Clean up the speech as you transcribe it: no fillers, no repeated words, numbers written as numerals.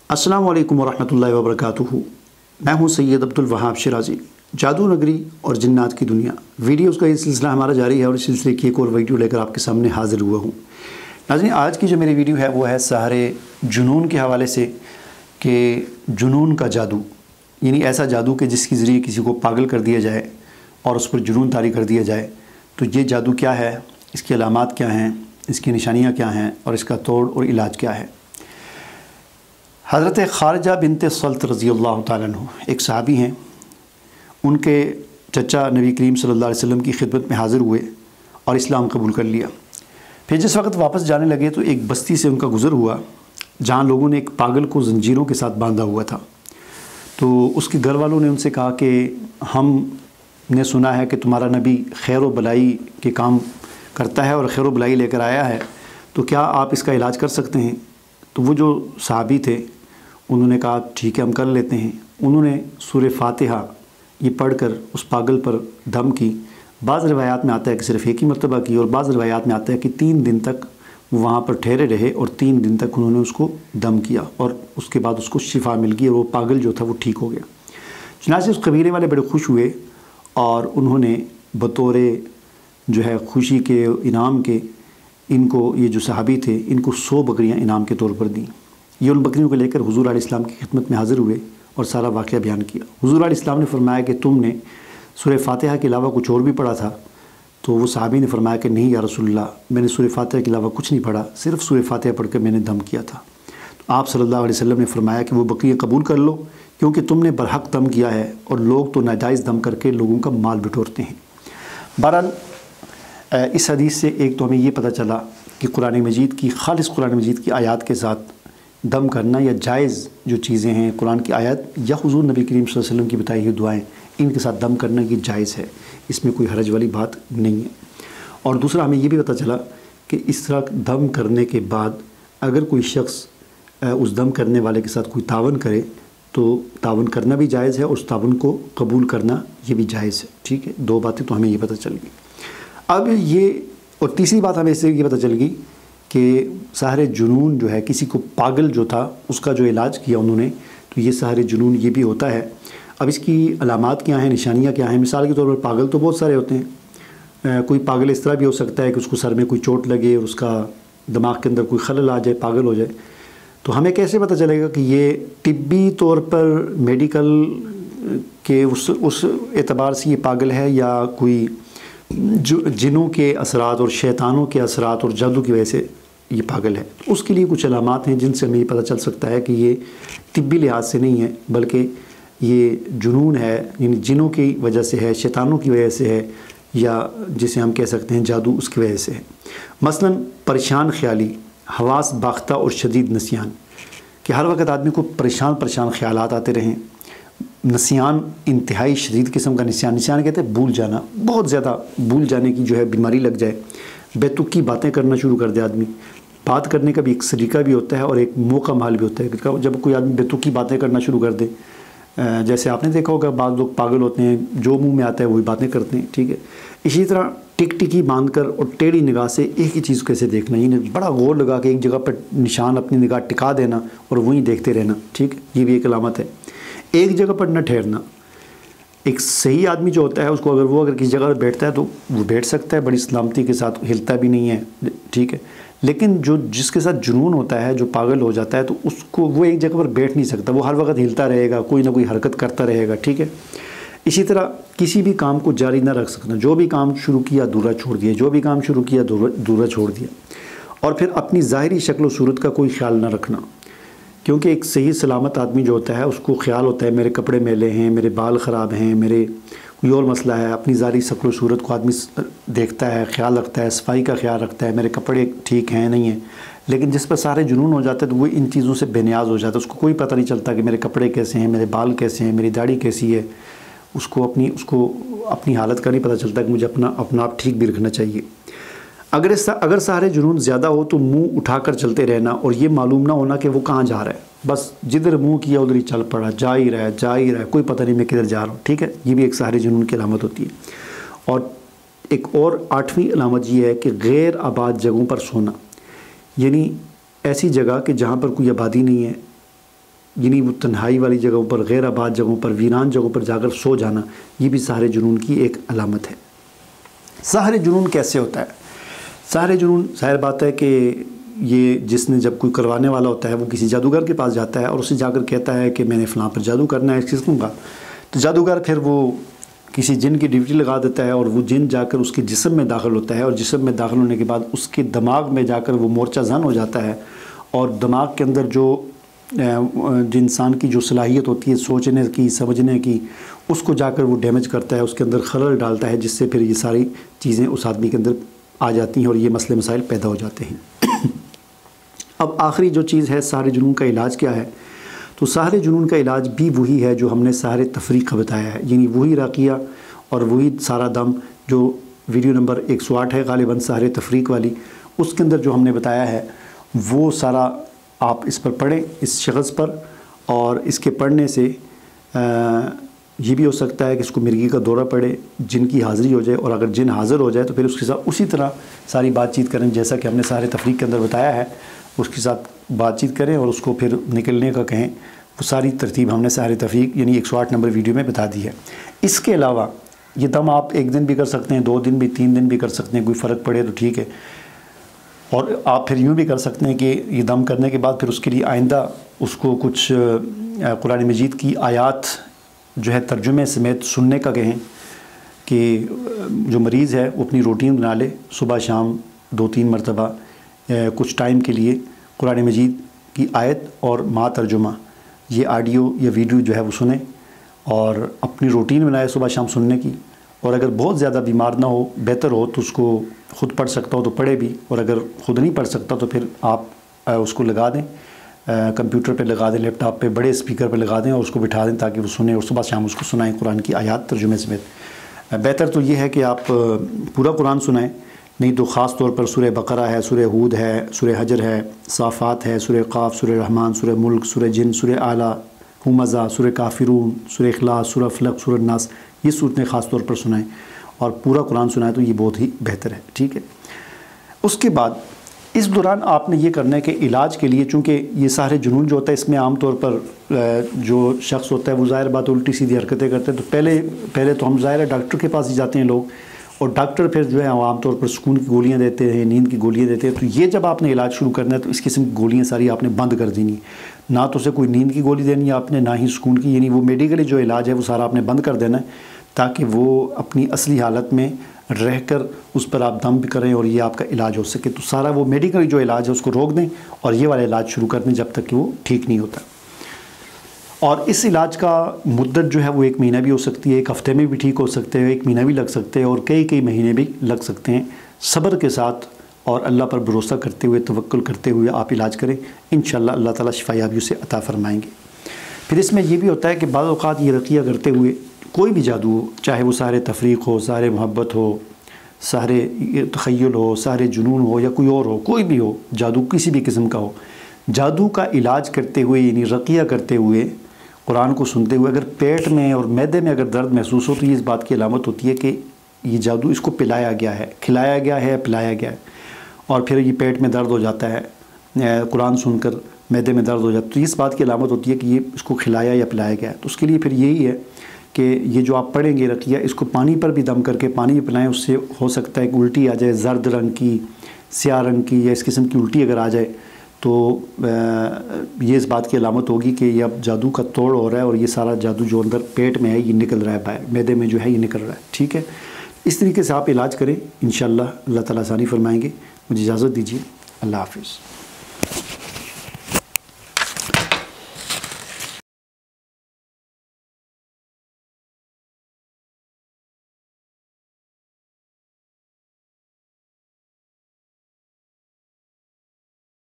अस्सलाम वालेकुम वरहमतुल्लाहि वबरकातुहू। मैं हूं सैयद अब्दुल वहाब शिराजी। जादू नगरी और जिन्नात की दुनिया वीडियोस का ये सिलसिला हमारा जारी है और इस सिलसिले की एक और वीडियो लेकर आपके सामने हाजिर हुआ हूं। नाज़रीन, आज की जो मेरी वीडियो है वो है सहरे जुनून के हवाले से कि जुनून का जादू, यानी ऐसा जादू कि जिसके ज़रिए किसी को पागल कर दिया जाए और उस पर जुनून तारी कर दिया जाए। तो ये जादू क्या है, इसकी अलामात क्या हैं, इसकी निशानियाँ क्या हैं और इसका तोड़ और इलाज क्या है। हज़रत खारजा बिनते सल्त रज़ी अल्लाह तआला अन्हु एक सहाबी हैं। उनके चचा नबी करीम सल्लल्लाहु अलैहि वसल्लम की खिदमत में हाज़िर हुए और इस्लाम कबूल कर लिया। फिर जिस वक्त वापस जाने लगे तो एक बस्ती से उनका गुज़र हुआ जहाँ लोगों ने एक पागल को ज़ंजीरों के साथ बांधा हुआ था। तो उसके घर वालों ने उनसे कहा कि हमने सुना है कि तुम्हारा नबी खैर व भलाई के काम करता है और खैर व भलाई लेकर आया है, तो क्या आप इसका इलाज कर सकते हैं। तो वो जो सहाबी थे उन्होंने कहा ठीक है, हम कर लेते हैं। उन्होंने सूरह फातिहा ये पढ़कर उस पागल पर दम की। बाज़ रिवायात में आता है कि सिर्फ़ एक ही मरतबा की और बाज़ रिवायात में आता है कि 3 दिन तक वो वहाँ पर ठहरे रहे और 3 दिन तक उन्होंने उसको दम किया और उसके बाद उसको शिफा मिल गई और वो पागल जो था वो ठीक हो गया। चुनांचे उस कबीले वाले बड़े खुश हुए और उन्होंने बतौर जो है खुशी के इनाम के इनको, ये जो सहाबी थे, इनको 100 बकरियाँ इनाम के तौर पर दी। ये उन बकरियों को लेकर हुज़ूर अलैहिस्सलाम की खिदमत में हाज़िर हुए और सारा वाक़या बयान किया। हुज़ूर अलैहिस्सलाम ने फरमाया कि तुमने सूरह फातिहा के अलावा कुछ और भी पढ़ा था। तो वो सहाबी ने फरमाया कि नहीं या रसूलल्लाह, मैंने सूरह फातिहा के अलावा कुछ नहीं पढ़ा, सिर्फ़ सूरह फातिहा पढ़ कर मैंने दम किया था। तो आप सल्लल्लाहु अलैहि वसल्लम ने फरमाया कि वो बकरियाँ कबूल कर लो, क्योंकि तुमने बरहक दम किया है और लोग तो नाजायज़ दम करके लोगों का माल बिटोरते हैं। बहरहाल इस हदीस से एक तो हमें ये पता चला कि कुरान मजीद की, खालिस कुरान मजीद की आयत के साथ दम करना या जायज़ जो चीज़ें हैं, कुरान की आयत या हुज़ूर नबी करीम सल्लल्लाहु अलैहि वसल्लम की बताई हुई दुआएं, इनके साथ दम करना की जायज़ है, इसमें कोई हरज वाली बात नहीं है। और दूसरा हमें ये भी पता चला कि इस तरह दम करने के बाद अगर कोई शख्स उस दम करने वाले के साथ कोई तावन करे तो तावन करना भी जायज़ है और उस तावन को कबूल करना ये भी जायज़ है। ठीक है, 2 बातें तो हमें ये पता चल गई। अब ये और तीसरी बात हमें इससे ये पता चल गई कि सहरे जुनून जो है, किसी को पागल जो था उसका जो इलाज किया उन्होंने, तो ये सहरे जुनून ये भी होता है। अब इसकी अलामात क्या हैं, निशानियाँ क्या हैं। मिसाल के तौर पर पागल तो बहुत सारे होते हैं। कोई पागल इस तरह भी हो सकता है कि उसको सर में कोई चोट लगे और उसका दिमाग के अंदर कोई खलल आ जाए, पागल हो जाए। तो हमें कैसे पता चलेगा कि ये तिब्बी तौर पर मेडिकल के उस एतबार से ये पागल है या कोई जो जिनों के असरात और शैतानों के असरात और जादू की वजह से ये पागल है। उसके लिए कुछ अलामात हैं जिनसे हमें ये पता चल सकता है कि ये तिब्बी लिहाज से नहीं है, बल्कि ये जुनून है, यानी जिनों की वजह से है, शैतानों की वजह से है, या जिसे हम कह सकते हैं जादू, उसकी वजह से है। मसलन परेशान ख्याली, हवास बाख्ता और शदीद नसियान, कि हर वक्त आदमी को परेशान ख्यालात आते रहें। नसियान, इंतहाई शदीद किस्म का निशान कहते हैं भूल जाना, बहुत ज़्यादा भूल जाने की जो है बीमारी लग जाए। बेतुकी बातें करना शुरू कर दे आदमी। बात करने का भी एक सलीका भी होता है और एक मौका माल भी होता है। जब कोई आदमी बेतुकी बातें करना शुरू कर दे, जैसे आपने देखा होगा बाद लोग पागल होते हैं, जो मुंह में आता है वही बातें करते हैं। ठीक है, इसी तरह टिकटिकी बांध कर और टेढ़ी निगाह से एक ही चीज़ कैसे देखना, यानी बड़ा गौर लगा के एक जगह पर निशान अपनी निगाह टिका देना और वहीं देखते रहना। ठीक है, ये भी एक अलामत है। एक जगह पर न ठहरना। एक सही आदमी जो होता है उसको अगर किसी जगह पर बैठता है तो वो बैठ सकता है बड़ी सलामती के साथ, हिलता भी नहीं है। ठीक है, लेकिन जिसके साथ जुनून होता है, जो पागल हो जाता है, तो उसको वो एक जगह पर बैठ नहीं सकता, वो हर वक्त हिलता रहेगा, कोई ना कोई हरकत करता रहेगा। ठीक है, इसी तरह किसी भी काम को जारी ना रख सकना। जो भी काम शुरू किया अधूरा छोड़ दिया, जो भी काम शुरू किया अधूरा छोड़ दिया। और फिर अपनी ज़ाहिरी शक्ल व सूरत का कोई ख्याल ना रखना, क्योंकि एक सही सलामत आदमी जो होता है उसको ख्याल होता है मेरे कपड़े मैले हैं, मेरे बाल ख़राब हैं, मेरे कोई और मसला है। अपनी ज़ाहिरी शक्ल सूरत को आदमी देखता है, ख्याल रखता है, सफाई का ख्याल रखता है, मेरे कपड़े ठीक हैं नहीं हैं। लेकिन जिस पर सारे जुनून हो जाते हैं तो वो इन चीज़ों से बेनियाज हो जाता है। उसको कोई पता नहीं चलता कि मेरे कपड़े कैसे हैं, मेरे बाल कैसे हैं, मेरी दाढ़ी कैसी है। उसको अपनी हालत का नहीं पता चलता कि मुझे अपना आप ठीक भी रखना चाहिए। अगर सारे जुनून ज़्यादा हो तो मुंह उठाकर चलते रहना और ये मालूम ना होना कि वो कहाँ जा रहा है। बस जिधर मुंह किया उधर ही चल पड़ा, जा ही रहा है, कोई पता नहीं मैं किधर जा रहा हूँ। ठीक है, ये भी एक सारे जुनून की अलामत होती है। और एक और 8वीं अलामत ये है कि गैर आबाद जगहों पर सोना, यानी ऐसी जगह कि जहाँ पर कोई आबादी नहीं है, یعنی وہ تنہائی والی جگہوں پر، غیر آباد جگہوں پر، ویران جگہوں پر جا کر سو جانا، یہ بھی سحر جنون کی ایک علامت ہے۔ سحر جنون کیسے ہوتا ہے؟ سحر جنون ظاہر بات ہے کہ یہ جس نے جب کوئی کروانے والا ہوتا ہے وہ کسی جادوگر کے پاس جاتا ہے اور اسے جا کر کہتا ہے کہ میں نے فلاں پر جادو کرنا ہے اس قسم کا، تو جادوگر پھر وہ کسی جن کی ڈیوٹی لگا دیتا ہے اور وہ جن جا کر اس کے جسم میں داخل ہوتا ہے، اور جسم میں داخل ہونے کے بعد اس کے دماغ میں جا کر وہ مورچہ زن ہو جاتا ہے، اور دماغ کے اندر جو انسان کی جو صلاحیت ہوتی ہے سوچنے کی، سمجھنے کی، اس کو جا کر وہ ڈیمیج کرتا ہے، اس کے اندر خلل ڈالتا ہے، جس سے پھر یہ ساری چیزیں اس آدمی کے اندر آ جاتی ہیں اور یہ مسئلے مسائل پیدا ہو جاتے ہیں۔ اب آخری جو چیز ہے سحر جنون کا علاج کیا ہے؟ تو سحر جنون کا علاج بھی وہی ہے جو ہم نے سحر تفریق کا بتایا ہے، یعنی وہی راقیہ اور وہی سارا دم جو ویڈیو نمبر 108 ہے غالباً سحر تفریق والی، اس کے اندر جو ہم نے بتایا ہے وہ سارا آپ اس پر پڑھیں، اس شخص پر، اور اس کے پڑھنے سے یہ بھی ہو سکتا ہے کہ اس کو مرغی کا دورہ پڑے، جن کی حاضری ہو جائے، اور اگر جن حاضر ہو جائے تو پھر اس کے ساتھ اسی طرح ساری بات چیت کریں جیسا کہ ہم نے سحر تفریق کے اندر بتایا ہے، اس کے ساتھ بات چیت کریں اور اس کو پھر نکلنے کا کہیں۔ وہ ساری ترتیب ہم نے سحر تفریق یعنی 108 نمبر ویڈیو میں بتا دی ہے۔ اس کے علاوہ یہ دم آپ 1 دن بھی کر سکتے ہیں، 2 دن بھی، 3 دن بھی کر سکتے ہیں، کوئی فرق پڑے تو ٹھیک ہے، اور آپ پھر یوں بھی کر سکتے ہیں کہ یہ دم کرنے کے بعد پھر اس کے لیے آئندہ اس کو کچھ قرآن مجید کی آیات جو ہے ترجمے سمیت سننے کا کہیں، کہ جو مریض ہے وہ اپنی روٹین بنا لے، صبح شام 2-3 مرتبہ کچھ ٹائم کے لیے قرآن مجید کی آیت اور ماں ترجمہ یہ آڈیو یا ویڈیو جو ہے وہ سنیں، اور اپنی روٹین بنائے صبح شام سننے کی، اور اگر بہت زیادہ بیمار نہ ہو، بہتر ہو تو اس کو خود پڑھ سکتا ہو تو پڑھے بھی، اور اگر خود نہیں پڑھ سکتا تو پھر آپ اس کو لگا دیں، کمپیوٹر پہ لگا دیں، لیپ ٹاپ پہ بڑے اسپیکر پہ لگا دیں اور اس کو بٹھا دیں تاکہ وہ سنیں، اور صبح شام اس کو سنائیں قرآن کی آیات ترجمے سمیت۔ بہتر تو یہ ہے کہ آپ پورا قرآن سنائیں، نہیں تو خاص طور پر سورہ بقرہ ہے، سورہ ہود ہے، سورہ حجر ہے، صافات ہے، سورہ قاف، سورہ رحمان، سورہ ملک، سورہ جن، سورہ اعلیٰ، ہمزہ، سورہ کافرون، سورہ اخلاص، سورہ فلق، سورہ ناس، یہ صورتیں خاص طور پر سنائیں اور پورا قرآن سنائیں تو یہ بہت ہی بہتر ہے، ٹھیک ہے۔ اس کے بعد اس دوران آپ نے یہ کرنا ہے کہ علاج کے لیے، چونکہ یہ سحر جنون جو ہوتا ہے اس میں عام طور پر جو شخص ہوتا ہے وہ ظاہر بات الٹی سیدھی حرکتیں کرتے ہیں، تو پہلے تو ہم ظاہر ہے ڈاکٹر کے پاس ہی جاتے ہیں لوگ، اور ڈاکٹر پھر جو ہے عام طور پر سکون کی گولیاں دیتے ہیں، نیند کی گولیاں دیتے ہیں۔ تو یہ جب آپ نے علاج شروع کرنا ہے تو اس قسم کی گولیاں ساری آپ نے بند کر دینی، نہ تو اسے کوئی نیند کی گولی دینی ہے آپ نے، نہ ہی سکون کی، یعنی وہ میڈیکلی جو علاج ہے وہ سارا آپ نے بند کر دینا ہے، تاکہ وہ اپنی اصلی حالت میں رہ کر اس پر آپ دم بھی کریں اور یہ آپ کا علاج ہو سکے۔ تو سارا وہ میڈیکلی جو علاج ہے اس کو روک دیں اور یہ والا علاج شروع کر دیں جب تک کہ وہ ٹھیک نہیں ہوتا۔ اور اس علاج کا مدت جو ہے وہ 1 مہینہ بھی ہو سکتی ہے، 1 ہفتے میں بھی ٹھیک ہو سکتے ہیں، 1 مہینہ بھی لگ سکتے ہیں، اور کئی مہینے بھی لگ سکتے ہیں۔ صبر کے ساتھ اور اللہ پر بھروسہ کرتے ہوئے، توکل کرتے ہوئے آپ علاج کریں، انشاءاللہ اللہ تعالیٰ شفا یابی اسے عطا فرمائیں گے۔ پھر اس میں یہ بھی ہوتا ہے کہ بعض اوقات یہ رقیہ کرتے ہوئے کوئی بھی جادو ہو، چاہے وہ سحر تفریق ہو، سحر محبت ہو، سحر تخیل ہو، سحر جنون ہو، یا کوئی اور ہو، کوئی بھی ہو جادو کسی بھی قسم کا ہو، جادو کا علاج کرتے ہوئے یعنی رقیہ کرتے ہوئے، قرآن کو سنتے ہوئے اگر پیٹ میں اور معدے میں اگر درد محسوس ہو تو یہ اس بات کی علامت ہوتی ہے کہ یہ جادو اس کو پلایا گیا ہے، کھلایا گیا ہے، پلایا گیا ہے، اور پھر یہ پیٹ میں درد ہو جاتا ہے، قرآن سن کر معدے میں درد ہو جاتا ہے، تو اس بات کی علامت ہوتی ہے کہ یہ اس کو کھلایا یا پلایا گیا ہے۔ تو اس کے لیے پھر یہی ہے کہ یہ جو آپ پڑھیں گے رقیہ، اس کو پانی پر بھی دم کر کے پانی میں پلائیں، اس سے ہو سکتا ہے کہ الٹی آ جائے، زرد رنگ کی، سیاہ رنگ کی، یا اس قسم کی الٹی اگر آ جائے تو یہ اس بات کی علامت ہوگی کہ یہ اب جادو کا توڑ ہو رہا ہے اور یہ سارا جادو جو اندر پیٹ میں ہے یہ نکل رہا ہے باہر، معدے میں جو ہے یہ نکل رہا ہے، ٹھیک ہے۔ اس طریقے سے آپ علاج کریں، انشاءاللہ اللہ تعالیٰ آسانی فرمائیں گے۔ مجھے اجازت دیجیے، اللہ حافظ۔